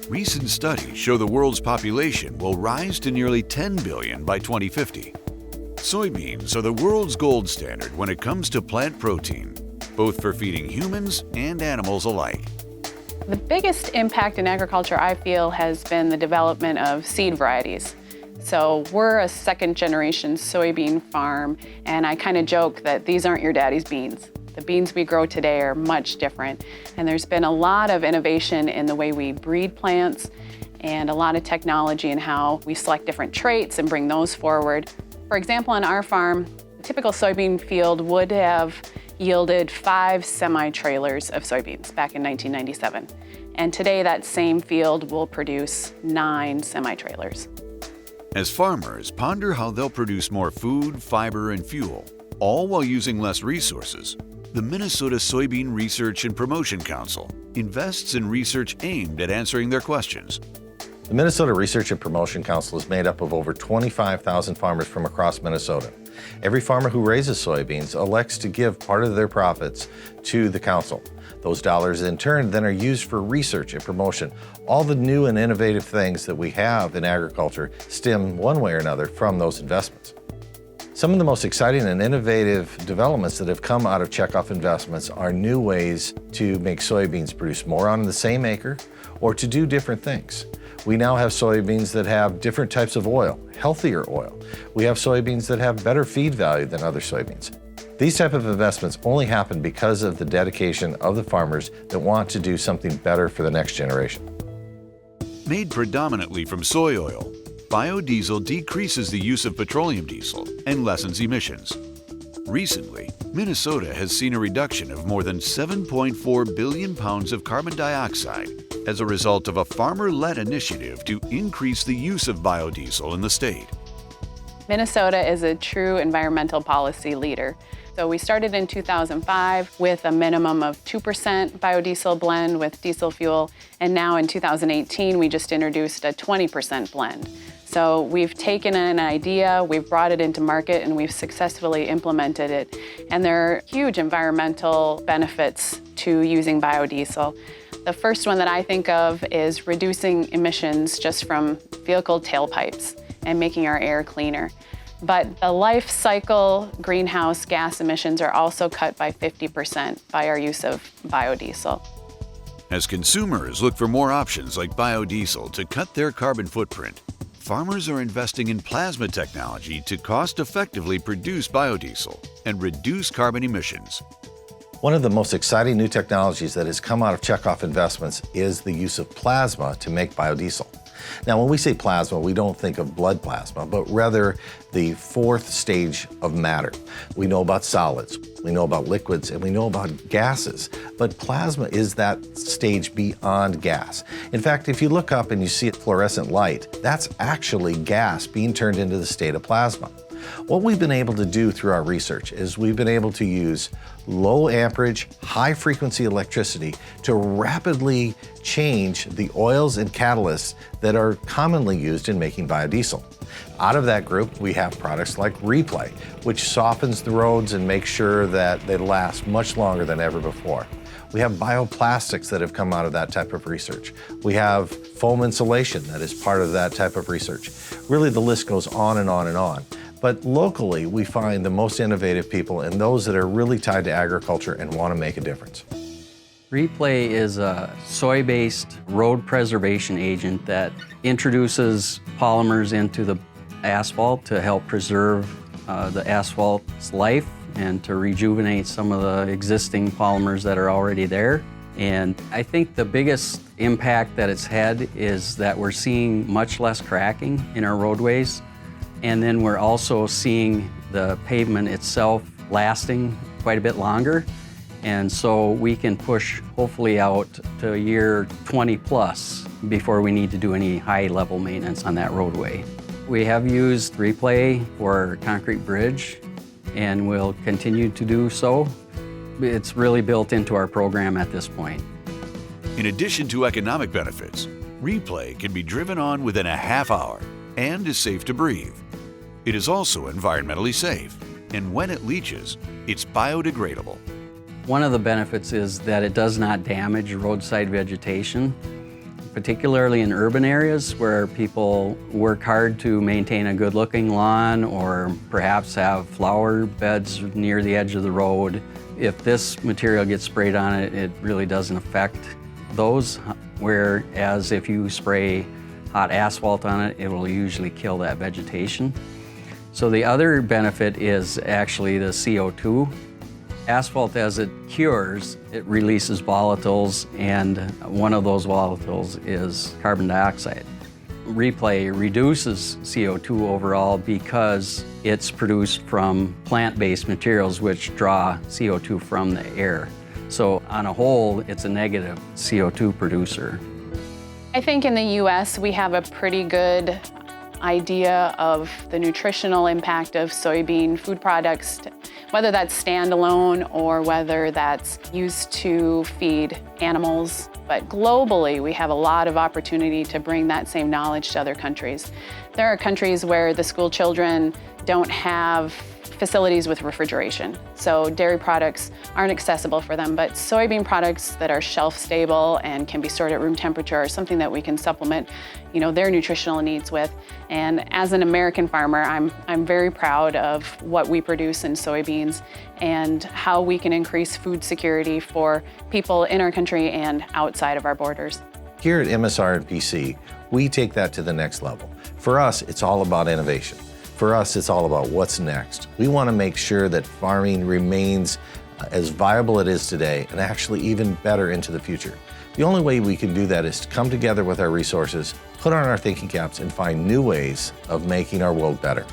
Recent studies show the world's population will rise to nearly 10 billion by 2050. Soybeans are the world's gold standard when it comes to plant protein, both for feeding humans and animals alike. The biggest impact in agriculture, I feel, has been the development of seed varieties. So we're a second-generation soybean farm, and I kind of joke that these aren't your daddy's beans. The beans we grow today are much different, and there's been a lot of innovation in the way we breed plants and a lot of technology in how we select different traits and bring those forward. For example, on our farm, a typical soybean field would have yielded 5 semi-trailers of soybeans back in 1997. And today that same field will produce 9 semi-trailers. As farmers ponder how they'll produce more food, fiber, and fuel, all while using less resources, the Minnesota Soybean Research and Promotion Council invests in research aimed at answering their questions. The Minnesota Research and Promotion Council is made up of over 25,000 farmers from across Minnesota. Every farmer who raises soybeans elects to give part of their profits to the council. Those dollars in turn then are used for research and promotion. All the new and innovative things that we have in agriculture stem one way or another from those investments. Some of the most exciting and innovative developments that have come out of checkoff investments are new ways to make soybeans produce more on the same acre or to do different things. We now have soybeans that have different types of oil, healthier oil. We have soybeans that have better feed value than other soybeans. These type of investments only happen because of the dedication of the farmers that want to do something better for the next generation. Made predominantly from soy oil, biodiesel decreases the use of petroleum diesel and lessens emissions. Recently, Minnesota has seen a reduction of more than 7.4 billion pounds of carbon dioxide as a result of a farmer-led initiative to increase the use of biodiesel in the state. Minnesota is a true environmental policy leader. So we started in 2005 with a minimum of 2% biodiesel blend with diesel fuel, and now in 2018 we just introduced a 20% blend. So we've taken an idea, we've brought it into market, and we've successfully implemented it. And there are huge environmental benefits to using biodiesel. The first one that I think of is reducing emissions just from vehicle tailpipes and making our air cleaner. But the life cycle greenhouse gas emissions are also cut by 50% by our use of biodiesel. As consumers look for more options like biodiesel to cut their carbon footprint, farmers are investing in plasma technology to cost-effectively produce biodiesel and reduce carbon emissions. One of the most exciting new technologies that has come out of checkoff investments is the use of plasma to make biodiesel. Now, when we say plasma, we don't think of blood plasma, but rather the fourth stage of matter. We know about solids, we know about liquids, and we know about gases, but plasma is that stage beyond gas. In fact, if you look up and you see fluorescent light, that's actually gas being turned into the state of plasma. What we've been able to do through our research is we've been able to use low amperage, high frequency electricity to rapidly change the oils and catalysts that are commonly used in making biodiesel. Out of that group, we have products like Replay, which softens the roads and makes sure that they last much longer than ever before. We have bioplastics that have come out of that type of research. We have foam insulation that is part of that type of research. Really, the list goes on and on and on. But locally, we find the most innovative people and those that are really tied to agriculture and want to make a difference. Replay is a soy-based road preservation agent that introduces polymers into the asphalt to help preserve the asphalt's life and to rejuvenate some of the existing polymers that are already there. And I think the biggest impact that it's had is that we're seeing much less cracking in our roadways. And then we're also seeing the pavement itself lasting quite a bit longer. And so we can push hopefully out to year 20 plus before we need to do any high level maintenance on that roadway. We have used Replay for concrete bridge and will continue to do so. It's really built into our program at this point. In addition to economic benefits, Replay can be driven on within a half hour and is safe to breathe. It is also environmentally safe, and when it leaches, it's biodegradable. One of the benefits is that it does not damage roadside vegetation. particularly in urban areas where people work hard to maintain a good-looking lawn or perhaps have flower beds near the edge of the road. If this material gets sprayed on it, it really doesn't affect those, whereas if you spray hot asphalt on it, it will usually kill that vegetation. So the other benefit is actually the CO2. Asphalt, as it cures, it releases volatiles, and one of those volatiles is carbon dioxide. Replay reduces CO2 overall because it's produced from plant-based materials which draw CO2 from the air. So on a whole, it's a negative CO2 producer. I think in the US we have a pretty good idea of the nutritional impact of soybean food products, whether that's standalone or whether that's used to feed animals. But globally, we have a lot of opportunity to bring that same knowledge to other countries. There are countries where the school children don't have facilities with refrigeration, so dairy products aren't accessible for them, but soybean products that are shelf stable and can be stored at room temperature are something that we can supplement, their nutritional needs with. And as an American farmer, I'm very proud of what we produce in soybeans and how we can increase food security for people in our country and outside of our borders. Here at MSR and PC, we take that to the next level. For us, it's all about innovation. For us, it's all about what's next. We want to make sure that farming remains as viable as it is today and actually even better into the future. The only way we can do that is to come together with our resources, put on our thinking caps, and find new ways of making our world better.